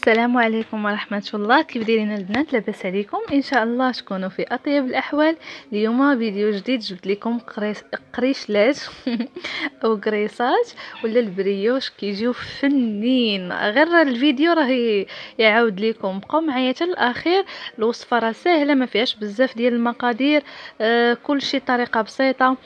السلام عليكم ورحمة الله. كيف دايرين البنات؟ لاباس عليكم؟ ان شاء الله تكونوا في اطيب الاحوال. اليوم فيديو جديد جبت لكم قريشلات او قريصات ولا البريوش كيجيو فنين. غير الفيديو راه يعاود لكم، بقاو معايا حتى الاخير. الوصفه راه سهله، ما فيهاش بزاف ديال المقادير، كل شيء طريقه بسيطه.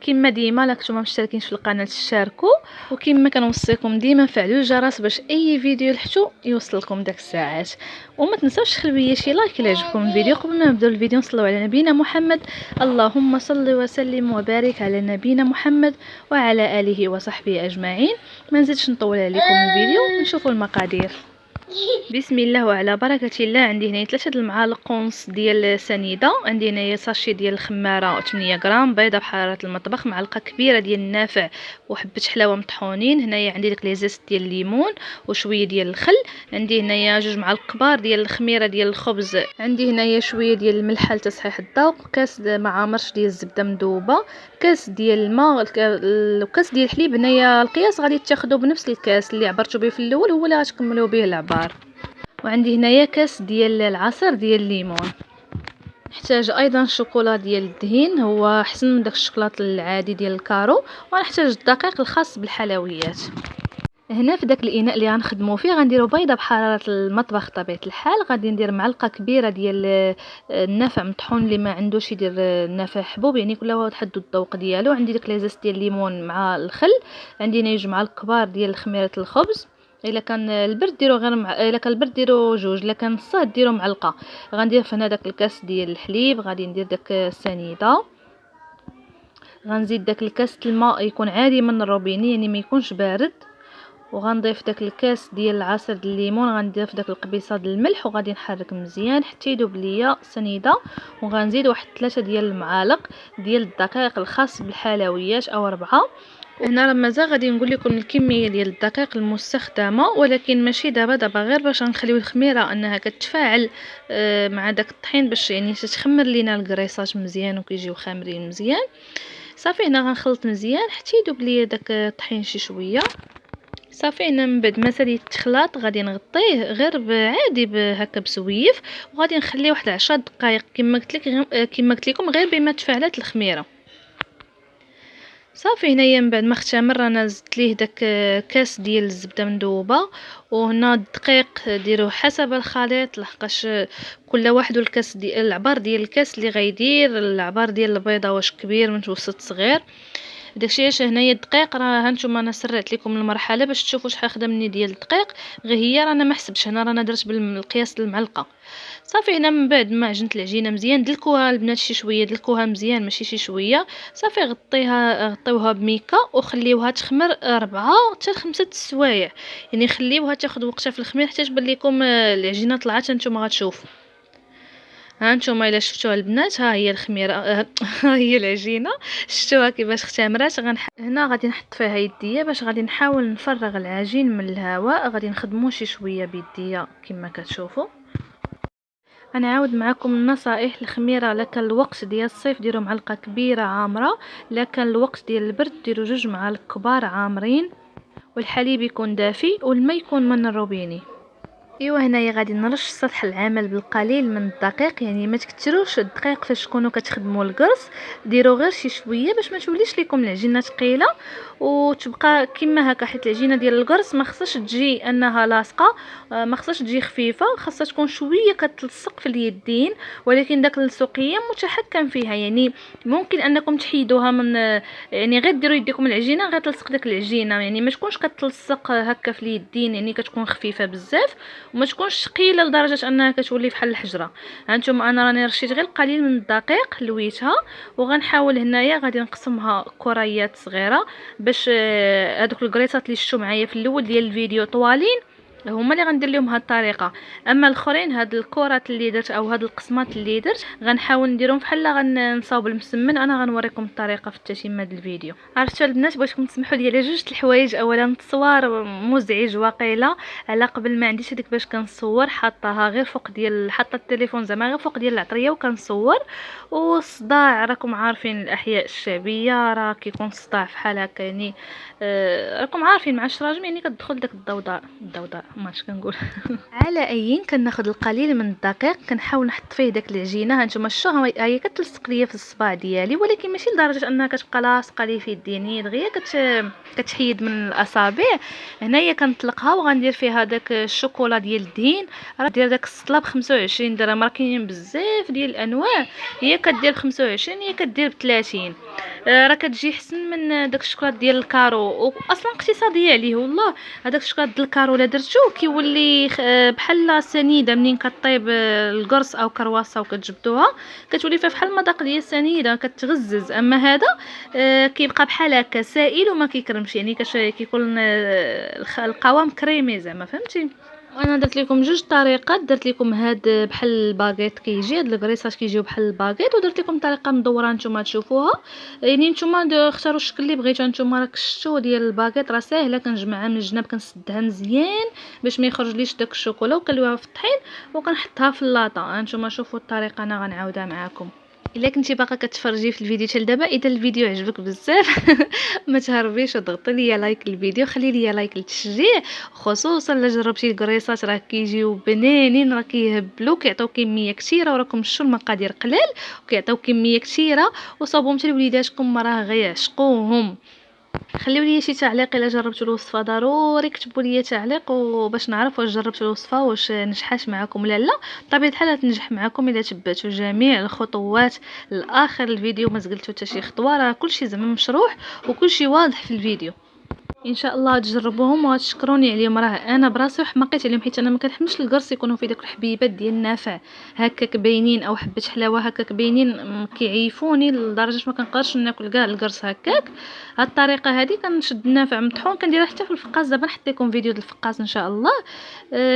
كما ديما لا كنتوما مشتركينش في القناه تشاركوا، وكما كنوصيكم ديما فعلوا الجرس باش اي فيديو لحتو يوصلكم داك الساعات. وما تنساوش تخليو لي شي لايك الا عجبكم الفيديو. قبل ما نبداو الفيديو نصلوا على نبينا محمد. اللهم صل وسلم وبارك على نبينا محمد وعلى اله وصحبه اجمعين. ما نزيدش نطول عليكم الفيديو، نشوفوا المقادير. بسم الله وعلى بركه الله. عندي هنا 3 المعالق ونص ديال سنيده، عندي هنا ساشي ديال الخماره 8 غرام، بيضه بحراره المطبخ، معلقه كبيره ديال النافع وحبه حلاوه مطحونين. هنايا عندي داك لي زيست ديال الليمون وشويه ديال الخل. عندي هنايا 2 معالق كبار ديال الخميره ديال الخبز. عندي هنايا شويه ديال الملح لتصحيح الذوق، كاس مع مرش ديال الزبده مذوبه، كاس ديال الماء وكاس ديال الحليب. هنايا القياس غادي تاخذوا بنفس الكاس اللي عبرتوا به في الاول هو اللي غتكملوا به العبار. وعندي هنايا كاس ديال العصير ديال الليمون. نحتاج ايضا شوكولا ديال الدهين، هو احسن من داك الشوكولاط العادي ديال الكارو. ونحتاج الدقيق الخاص بالحلويات. هنا في داك الاناء اللي غنخدموا فيه غنديروا بيضه بحراره المطبخ بطبيعه الحال. غادي ندير معلقه كبيره ديال النافع مطحون، اللي ما عندوش يدير النافع حبوب، يعني كل واحد حدو الذوق ديالو. عندي داك ليزاس ديال الليمون مع الخل. عندي هنا 2 معالق كبار ديال خميره الخبز. الا كان البرد ديروا غير الا كان البرد ديروا 2، الا كان الصهد ديروا معلقه. غندير في هنا داك الكاس ديال الحليب، غادي ندير داك السنيده، غنزيد داك الكاس الماء يكون عادي من الروبيني، يعني ما يكونش بارد. وغنضيف داك الكاس ديال العصير ديال الليمون، غنضيف داك القبيصه ديال الملح، وغادي نحرك مزيان حتى يذوب ليا السنيده. وغنزيد واحد 3 ديال المعالق ديال الدقيق الخاص بالحلويات او 4. هنا راه مازال غادي نقول لكم الكميه ديال الدقيق المستخدمه، ولكن ماشي دابا غير باش نخليو الخميره انها كتفاعل مع داك الطحين، باش يعني تتخمر لينا الكريصات مزيان وكيجيو خامرين مزيان. صافي هنا غنخلط مزيان حتى يذوب ليا داك الطحين شي شويه. صافي هنا من بعد ما سالي التخلاط غادي نغطيه غير عادي هكا بسويف، وغادي نخليه واحد 10 دقائق كما قلت لكم، غير بما تفاعلت الخميره. صافي هنايا من بعد ما اختمر انا زدت ليه داك كاس ديال الزبده مذوبه. وهنا الدقيق ديروه حسب الخليط، لحقاش كل واحد والكاس ديال العبار ديال الكاس اللي غيدير العبار ديال البيضه، واش كبير متوسط صغير. داكشي علاش هنايا الدقيق راه هانتوما انا سرعت لكم المرحله باش تشوفوا شحال خدمني ديال الدقيق، غير هي رانا ما حسبش، هنا رانا درت بالقياس المعلقه. صافي هنا من بعد ما عجنت العجينه مزيان، دلكوها البنات شي شويه، دلكوها مزيان ماشي شي شويه. صافي غطيوها بميكا وخليوها تخمر 4 حتى 5 السوايع، يعني خليوها تاخذ وقتها في الخمير حتى تبان لكم العجينه طلعت. نتوما غتشوفوا، ها نتوما الا شفتوها البنات، ها هي الخميره ها هي العجينه، شفتوها كيفاش اختمرات. هنا غادي نحط فيها يديا باش غادي نحاول نفرغ العجين من الهواء. غادي نخدمو شي شويه بيديا كما كتشوفوا. غنعاود معكم النصائح. الخميره لك الوقت ديال الصيف ديروا معلقه كبيره عامره، لكن الوقت ديال البرد ديروا 2 معالق كبار عامرين، والحليب يكون دافي والماء يكون من الروبيني. ايوا هنايا غادي نرش سطح العمل بالقليل من الدقيق، يعني ما تكثروش الدقيق فاش تكونوا كتخدموا القرص، ديروا غير شي شويه باش ما توليش لكم العجينه ثقيله وتبقى كما هكا، حيت العجينه ديال القرص ما خصهاش تجي انها لاصقه، ما خصهاش تجي خفيفه، خاصها تكون شويه كتلصق في اليدين، ولكن داك السقيه متحكم فيها. يعني ممكن انكم تحيدوها من، يعني غير ديروا يديكم العجينه غير تلصق داك العجينه، يعني ما تكونش كتلصق هكا في اليدين، يعني كتكون خفيفه بزاف وما تكونش ثقيله لدرجه انها كتولي بحال الحجره. هانتم انا راني رشيت غير القليل من الدقيق لويتها، وغنحاول هنايا غادي نقسمها كريات صغيره باش هذوك الكريسات اللي شفتوا معايا في الاول ديال الفيديو طوالين هما اللي غندير لهم هاد الطريقه. اما الاخرين هاد الكرات اللي درت او هاد القسمات اللي درت غنحاول نديرهم بحال غنصاوب المسمن. انا غنوريكم الطريقه في التتمه ديال الفيديو. عرفتوا البنات، بغيتكم تسمحوا لي على 2 الحوايج. اولا التصوير مزعج واقيلا، على قبل ما عنديش هذيك باش كنصور، حاطاها غير فوق ديال، حاطه التليفون زعما غير فوق ديال العطريه وكنصور. والصداع راكم عارفين الاحياء الشعبيه راه كيكون صداع بحال هكا، يعني راكم عارفين مع الشراجم يعني كتدخل داك الضوضاء. ماش كنقول. على ايين كناخذ القليل من الدقيق كنحاول نحط فيه داك العجينه. هانتوما شتو هي كتلصق ليا في الصباع ديالي، ولكن ماشي لدرجه انها كتبقى لاصقه لي في يديني دغيا كتحيد من الاصابع. هنايا كنطلقها وغندير فيها داك الشوكولا ديال الدهين. راه دير داك السطله ب 25 درهم، راه كاينين بزاف ديال الانواع، هي كدير ب 25 هي كدير ب 30. راه كتجي حسن من داك الشوكولات ديال الكارو، واصلا اقتصاديه عليه والله. هذاك الشوكولات ديال الكارو لا درتوه كيولي بحال سنيده. منين كطيب القرص او كرواسه وكتجبدوها كتولي فيها بحال المذاق ديال السنيده كتغزز. اما هذا كيبقى بحال هكا سائل وما كيكرمش، يعني كيكون القوام كريمي زعما، فهمتي. وانا درت لكم جوج طريقات. درت لكم هاد بحال الباغيت كيجي، هاد الكريسات كيجيو بحال الباغيت، ودرت لكم طريقه مدوره نتوما تشوفوها. يعني نتوما اختاروا الشكل اللي بغيتو. نتوما راك شفتوا ديال الباغيت راه ساهله، كنجمعها من الجناب كنسدها مزيان باش ما يخرجليش داك الشوكولا، وكنلويها في الطحين وكنحطها في اللاطه. نتوما شوفوا الطريقه انا غنعاودها معكم. الا كنتي باقا كتفرجي في الفيديو حتى دابا، اذا الفيديو عجبك بزاف ما تهربيش وضغطي لي لايك للفيديو، خلي لي لايك للتشجيع، خصوصا الا جربتي الكريسات راه كيجيو بنينين، راه كيهبلوا، كيعطيو كميه كثيره، وراكم شفتوا المقادير قلال وكيعطيو كميه كثيره، وصاوبهم حتى لوليداتكم راه غيعشقوهم. خليو لي شي تعليق الا جربتوا الوصفه، ضروري كتبوا لي تعليق وباش نعرف واش جربتوا الوصفه واش نجحات معكم ولا لا. بطبيعه الحال تنجح معكم الا تبعتوا جميع الخطوات لاخر الفيديو، ما زقلتوا حتى شي خطوه، راه كلشي زعما مشروح وكلشي واضح في الفيديو. ان شاء الله تجربوهم وتشكروني عليهم. راه انا براسي وحماقيت عليهم، حيت انا ما كنحملش القرص يكونوا فيه داك الحبيبات ديال النافع هكاك باينين، او حبه حلاوه هكاك باينين، كيعيفوني لدرجه ما كنقدرش ناكل كاع القرص هكاك. هاد الطريقه هذه كنشد النافع مطحون كنديرها حتى في الفقاس. دابا نحط لكم فيديو ديال الفقاس ان شاء الله.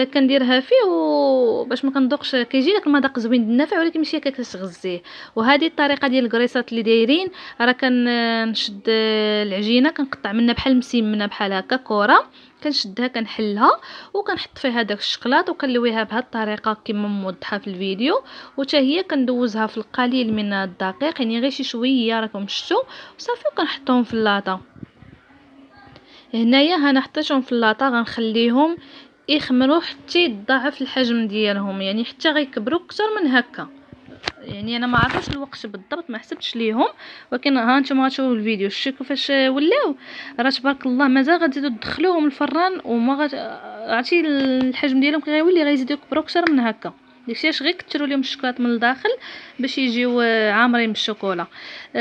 كنديرها فيه وباش ما كنذوقش، كيجي داك المذاق زوين ديال النافع ولكن ماشي هكاك تغزيه. وهذه الطريقه ديال الكريسات اللي دايرين، راه كنشد العجينه كنقطع منها بحال مسيمنه بحال هكا كره، كنشدها كنحلها وكنحط فيها داك الشكلاط وكنلويها بهذه الطريقه كما موضحه في الفيديو. وتا هي كندوزها في القليل من الدقيق، يعني غير شي شويه راكم شفتوا، وصافي وكنحطهم في اللاطه. هنايا انا حطيتهم في اللاطه غنخليهم يخمروا حتى يضاعف الحجم ديالهم، يعني حتى غيكبروا اكثر من هكا. يعني انا ما عرفتش الوقت بالضبط، ما حسبتش ليهم، ولكن ها نتوما غتشوفوا الفيديو شتي كيفاش ولاو. راه تبارك الله مازال غتزيدوا تدخلوهم الفران وما عرفتي الحجم ديالهم غيولي غيزيدوا يكبروا اكثر من هكا. داكشي علاش غير كثروا لهم الشكلاط من الداخل باش يجيو عامرين بالشوكولا.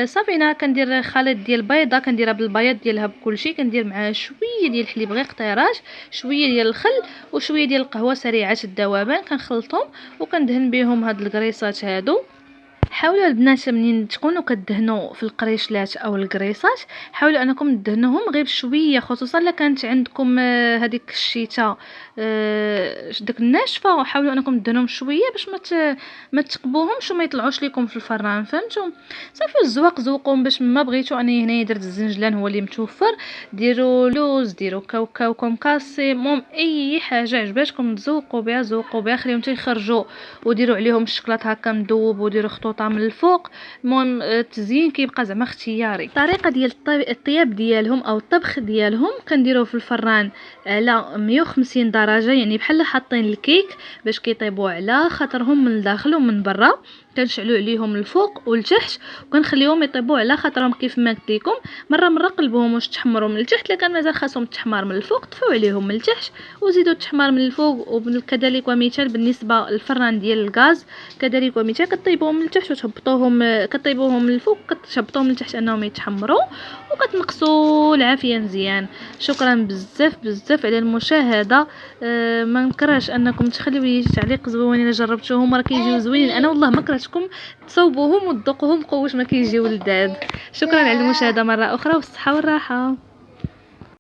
صافي انا كندير خليط ديال البيضه، كنديرها بالبياض ديالها بكلشي، كندير معاه شويه ديال الحليب غير قطيرات، شويه ديال الخل وشويه ديال القهوه سريعه الذوبان، كنخلطهم وكندهن بهم هاد الكريسات هادو. حاولوا البنات منين تكونوا كدهنوا في القريشلات او الكريسات، حاولوا انكم تدهنوهم غير بشويه، خصوصا الا كانت عندكم هذيك الشتاء داك الناشفه، حاولوا انكم تدهنوهم شويه باش ما تقبوهمش وما يطلعوش لكم في الفران، فهمتوا. صافي الزواق زوقهم باش ما بغيتوا. انا هنايا درت الزنجلان هو اللي متوفر، ديروا لوز، ديروا كاوكاو كومكاسي، المهم اي حاجه عجباتكم تزوقوا بها زوقوا بها، خليهم حتى يخرجوا وديروا عليهم الشكلاط هكا مذوب وديروا خطوطه من الفوق. المهم التزيين كيبقى زعما اختياري. الطريقه ديال الطياب ديالهم او الطبخ ديالهم كنديروه في الفران على 150 درجه، يعني بحال حاطين الكيك باش كيطيبوا على خاطرهم من الداخل ومن برا. كنشعلوا عليهم الفوق والتحت وكنخليهم يطيبوا على خاطرهم كيف ما قلت لكم. مره قلبوهم واش تحمروا من التحت، الا كان مازال خاصهم التحمار من الفوق طفوا عليهم من التحت وزيدوا التحمار من الفوق. وكذلك ومثال بالنسبه للفران ديال الغاز، كذلك ومثال كطيبوهم من التحت وتهبطوهم، كطيبوهم من الفوق كتهبطوهم من التحت انهم يتحمروا، وكتنقصوا العافيه مزيان. شكرا بزاف على المشاهده. ما نكرهش انكم تخليو لي تعليق زوين الا جربتوهم، راه كيجيو زوينين. انا والله ما كرهتكم تصوبوهم وتذوقوهم قوش ما كيجيو لذاذ. شكرا على المشاهده مره اخرى، والصحه والراحه.